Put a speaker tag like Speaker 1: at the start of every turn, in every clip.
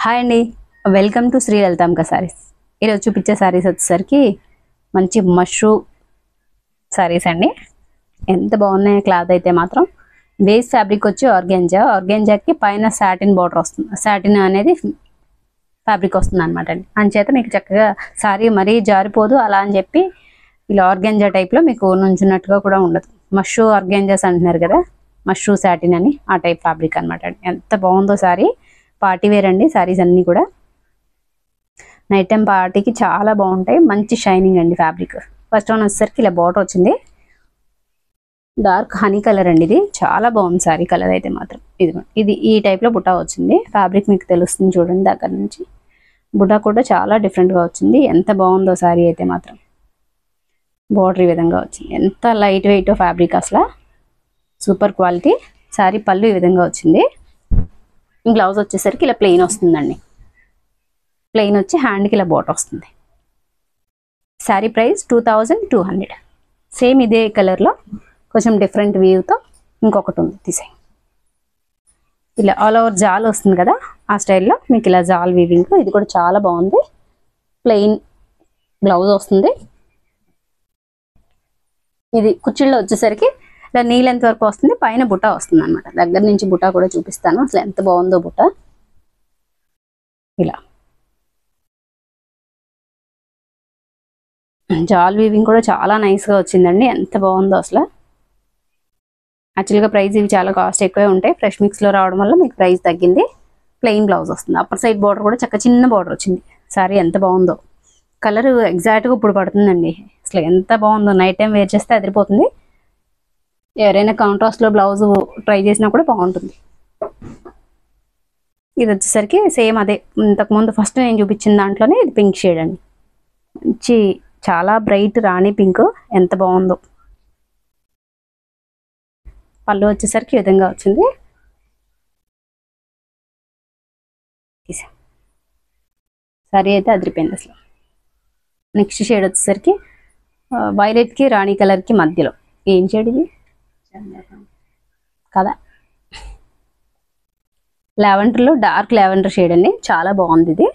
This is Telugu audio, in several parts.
Speaker 1: హాయ్ అండి, వెల్కమ్ టు శ్రీ లలితాంబిక సారీస్. ఈరోజు చూపించే సారీస్ వచ్చేసరికి మంచి మష్రూ సారీస్ అండి. ఎంత బాగున్నాయి. క్లాత్ అయితే మాత్రం బేస్ ఫ్యాబ్రిక్ వచ్చి ఆర్గాంజాకి పైన సాటిన్ బార్డర్ వస్తుంది. సాటిన్ అనేది ఫ్యాబ్రిక్ వస్తుంది అనమాట అండి. అంచేత మీకు చక్కగా సారీ మరీ జారిపోదు. అలా అని చెప్పి ఇలా ఆర్గాంజా టైప్లో మీకు నుంచున్నట్టుగా కూడా ఉండదు. మష్రూ ఆర్గాంజాస్ అంటున్నారు కదా, మష్రూ సాటిన్ అని ఆ టైప్ ఫ్యాబ్రిక్ అనమాట అండి. ఎంత బాగుందో సారీ. పార్టీ వేర్ అండి సారీస్ అన్నీ కూడా. నైట్ టైం పార్టీకి చాలా బాగుంటాయి. మంచి షైనింగ్ అండి ఫ్యాబ్రిక్. ఫస్ట్ వన్ వచ్చేసరికి ఇలా బార్డర్ వచ్చింది. డార్క్ హనీ కలర్ అండి. ఇది చాలా బాగుంది సారీ కలర్ అయితే మాత్రం. ఇది ఈ టైప్లో బుటా వచ్చింది. ఫ్యాబ్రిక్ మీకు తెలుస్తుంది చూడండి దగ్గర నుంచి. బుటా కూడా చాలా డిఫరెంట్గా వచ్చింది. ఎంత బాగుందో సారీ అయితే మాత్రం. బార్డర్ ఈ విధంగా వచ్చింది. ఎంత లైట్ వెయిట్ ఫ్యాబ్రిక్, అసలు సూపర్ క్వాలిటీ. సారీ పళ్ళు ఈ విధంగా వచ్చింది. బ్లౌజ్ వచ్చేసరికి ఇలా ప్లెయిన్ వస్తుందండి. ప్లెయిన్ వచ్చి హ్యాండ్కి ఇలా బోట్ వస్తుంది. శారీ ప్రైస్ 2200. సేమ్ ఇదే కలర్లో కొంచెం డిఫరెంట్ వ్యూతో ఇంకొకటి ఉంది, తీసేయి. ఇలా ఆల్ ఓవర్ జాల్ వస్తుంది కదా, ఆ స్టైల్లో మీకు ఇలా జాల్ వీవింగ్. ఇది కూడా చాలా బాగుంది. ప్లెయిన్ బ్లౌజ్ వస్తుంది. ఇది కుచ్చిళ్ళలో వచ్చేసరికి ఇలా నీ లెంత్ వరకు వస్తుంది. పైన బుటా వస్తుంది అనమాట. దగ్గర నుంచి బుటా కూడా చూపిస్తాను అసలు ఎంత బాగుందో బుటా. ఇలా జాల్ వీవింగ్ కూడా చాలా నైస్గా వచ్చిందండి. ఎంత బాగుందో అసలు. యాక్చువల్గా ప్రైస్ ఇవి చాలా కాస్ట్ ఎక్కువే ఉంటాయి. ఫ్రెష్ మిక్స్లో రావడం వల్ల మీకు ప్రైస్ తగ్గింది. ప్లెయిన్ బ్లౌజ్ వస్తుంది. అప్పర్ సైడ్ బార్డర్ కూడా చక్క చిన్న బార్డర్ వచ్చింది. సారీ ఎంత బాగుందో. కలర్ ఎగ్జాక్ట్గా ఇప్పుడు పడుతుందండి. అసలు ఎంత బాగుందో. నైట్ టైం వేర్ చేస్తే అదిరిపోతుంది. ఎవరైనా కాంట్రాస్ట్లో బ్లౌజ్ ట్రై చేసినా కూడా బాగుంటుంది. ఇది వచ్చేసరికి సేమ్ అదే ఇంతకుముందు ఫస్ట్ నేను చూపించిన దాంట్లోనే ఇది పింక్ షేడ్ అండి. మంచి చాలా బ్రైట్ రాణి పింక్. ఎంత బాగుందో. పళ్ళు వచ్చేసరికి ఈ విధంగా వచ్చింది. సారీ అయితే అదిరిపోయింది అసలు. నెక్స్ట్ షేడ్ వచ్చేసరికి వైలెట్కి రాణి కలర్కి మధ్యలో. ఏం షేడ్ ఇది కదా, లావెండర్లో డార్క్ లావెండర్ షేడ్ అండి. చాలా బాగుంది ఇది.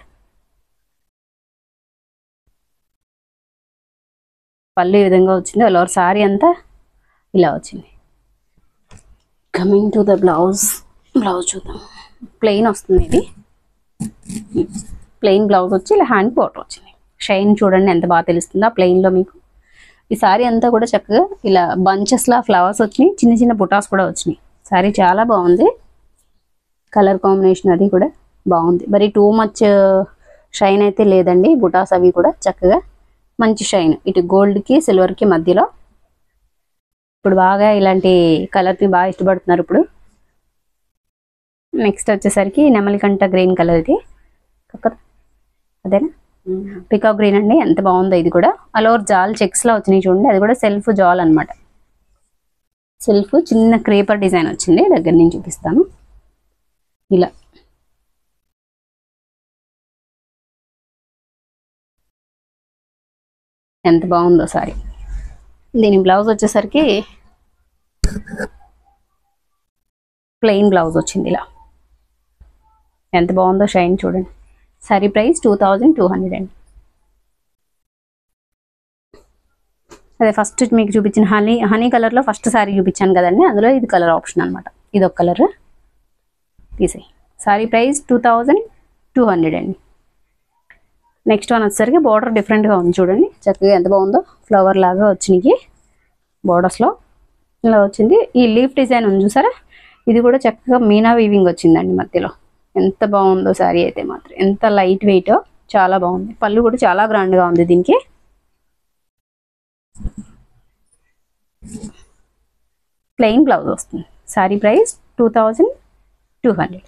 Speaker 1: పళ్ళు ఈ విధంగా వచ్చింది. అలా సారీ అంతా ఇలా వచ్చింది. Coming to the blouse. Blouse చూద్దాం. ప్లెయిన్ వస్తుంది. ఇది ప్లెయిన్ బ్లౌజ్ వచ్చి ఇలా హ్యాండ్ బార్డర్ వచ్చింది. షైన్ చూడండి ఎంత బాగా తెలుస్తుందో ఆ ప్లెయిన్లో మీకు. ఈ సారీ అంతా కూడా చక్కగా ఇలా బంచెస్లా ఫ్లవర్స్ వచ్చినాయి. చిన్న చిన్న బుటాస్ కూడా వచ్చినాయి. సారీ చాలా బాగుంది. కలర్ కాంబినేషన్ అది కూడా బాగుంది. మరి టూ మచ్ షైన్ అయితే లేదండి. బుటాస్ అవి కూడా చక్కగా మంచి షైన్. ఇటు గోల్డ్కి సిల్వర్కి మధ్యలో. ఇప్పుడు బాగా ఇలాంటి కలర్ని బాగా ఇష్టపడుతున్నారు ఇప్పుడు. నెక్స్ట్ వచ్చేసరికి నెమలికంట గ్రీన్ కలర్. ఇది అదేనా, పికాక్ గ్రీన్ అండి. ఎంత బాగుందో ఇది కూడా. ఆల్ ఓవర్ జాల్ చెక్స్లా వచ్చినాయి చూడండి. అది కూడా సెల్ఫ్ జాల్ అనమాట. సెల్ఫ్ చిన్న క్రేపర్ డిజైన్ వచ్చింది. దగ్గర నుంచి చూపిస్తాను. ఇలా ఎంత బాగుందో సారీ. దీని బ్లౌజ్ వచ్చేసరికి ప్లెయిన్ బ్లౌజ్ వచ్చింది. ఇలా ఎంత బాగుందో షైన్ చూడండి. సారీ ప్రైస్ 2200 అండి. అదే ఫస్ట్ మీకు చూపించిన హనీ కలర్లో ఫస్ట్ సారీ చూపించాను కదండి, అందులో ఇది కలర్ ఆప్షన్ అనమాట. ఇది ఒక కలర్ తీసేయి. సారీ ప్రైస్ 2200 అండి. నెక్స్ట్ వన్ వచ్చేసరికి బార్డర్ డిఫరెంట్గా ఉంది చూడండి. చక్కగా ఎంత బాగుందో. ఫ్లవర్ లాగా వచ్చినాయి బార్డర్స్లో. ఇలా వచ్చింది. ఈ లీఫ్ డిజైన్ ఉంది చూసారా, ఇది కూడా చక్కగా మీనా వీవింగ్ వచ్చిందండి మధ్యలో. ఎంత బాగుందో సారీ అయితే మాత్రం. ఎంత లైట్ వెయిట్, చాలా బాగుంది. పళ్ళు కూడా చాలా గ్రాండ్గా ఉంది దీనికి. ప్లెయిన్ బ్లౌజ్ వస్తుంది. Sorry price 2200.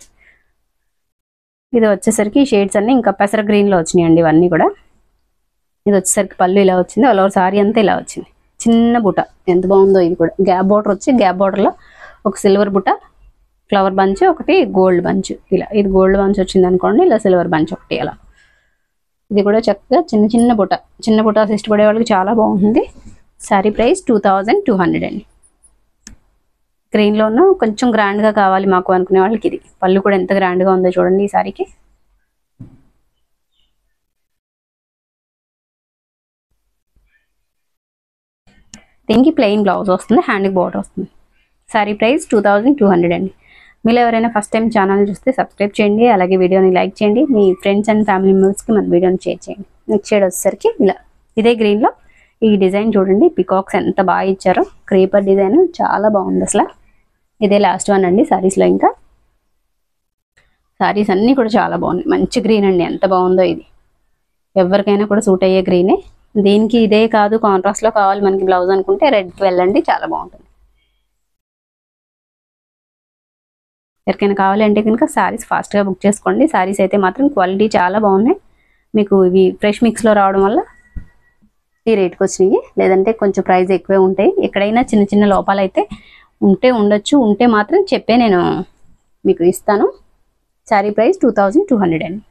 Speaker 1: ఇది వచ్చేసరికి షేడ్స్ అన్నీ ఇంకా పెసర గ్రీన్లో వచ్చినాయండి ఇవన్నీ కూడా. ఇది వచ్చేసరికి పళ్ళు ఇలా వచ్చింది. అలా సారీ అంతా ఇలా వచ్చింది. చిన్న బుట్ట ఎంత బాగుందో. ఇది కూడా గ్యాప్ బార్డర్ వచ్చి గ్యాప్ బార్డర్లో ఒక సిల్వర్ బుట్ట, ఫ్లవర్ బంచ్, ఒకటి గోల్డ్ బంచ్. ఇలా ఇది గోల్డ్ బంచ్ వచ్చింది అనుకోండి, ఇలా సిల్వర్ బంచ్ ఒకటి అలా. ఇది కూడా చక్కగా చిన్న చిన్న బుట్ట. చిన్న బుట్టాస్ ఇష్టపడే వాళ్ళకి చాలా బాగుంటుంది. సారీ ప్రైస్ 2200 అండి. గ్రీన్లోనూ కొంచెం గ్రాండ్గా కావాలి మాకు అనుకునే వాళ్ళకి ఇది. పళ్ళు కూడా ఎంత గ్రాండ్గా ఉందో చూడండి ఈ సారీకి. దీనికి ప్లెయిన్ బ్లౌజ్ వస్తుంది, హ్యాండ్కి బోర్డర్ వస్తుంది. సారీ ప్రైస్ 2200 అండి. మీరు ఎవరైనా ఫస్ట్ టైం ఛానల్ చూస్తే సబ్స్క్రైబ్ చేయండి, అలాగే వీడియోని లైక్ చేయండి, మీ ఫ్రెండ్స్ అండ్ ఫ్యామిలీ మెంబర్స్కి మన వీడియోని షేర్ చేయండి. నెక్స్ట్ షేడ్ వచ్చేసరికి ఇలా ఇదే గ్రీన్లో ఈ డిజైన్ చూడండి, పికాక్స్ ఎంత బాగా ఇచ్చారో, క్రీపర్ డిజైన్ చాలా బాగుంది అసలు. ఇదే లాస్ట్ వన్ అండి సారీస్లో. ఇంకా సారీస్ అన్నీ కూడా చాలా బాగున్నాయి, మంచి గ్రీన్ అండి, ఎంత బాగుందో ఇది. ఎవరికైనా కూడా సూట్ అయ్యే గ్రీనే. దీనికి ఇదే కాదు కాంట్రాస్ట్లో కావాలి మనకి బ్లౌజ్ అనుకుంటే రెడ్కి వెళ్ళండి, చాలా బాగుంటుంది. ఎవరికైనా కావాలంటే కనుక సారీస్ ఫాస్ట్గా బుక్ చేసుకోండి. సారీస్ అయితే మాత్రం క్వాలిటీ చాలా బాగున్నాయి. మీకు ఇవి ఫ్రెష్ మిక్స్లో రావడం వల్ల ఈ రేట్కి వచ్చినాయి, లేదంటే కొంచెం ప్రైస్ ఎక్కువే ఉంటాయి. ఎక్కడైనా చిన్న చిన్న లోపాలు అయితే ఉండొచ్చు, ఉంటే మాత్రం చెప్పే నేను మీకు ఇస్తాను. సారీ ప్రైస్ 2200 అండి.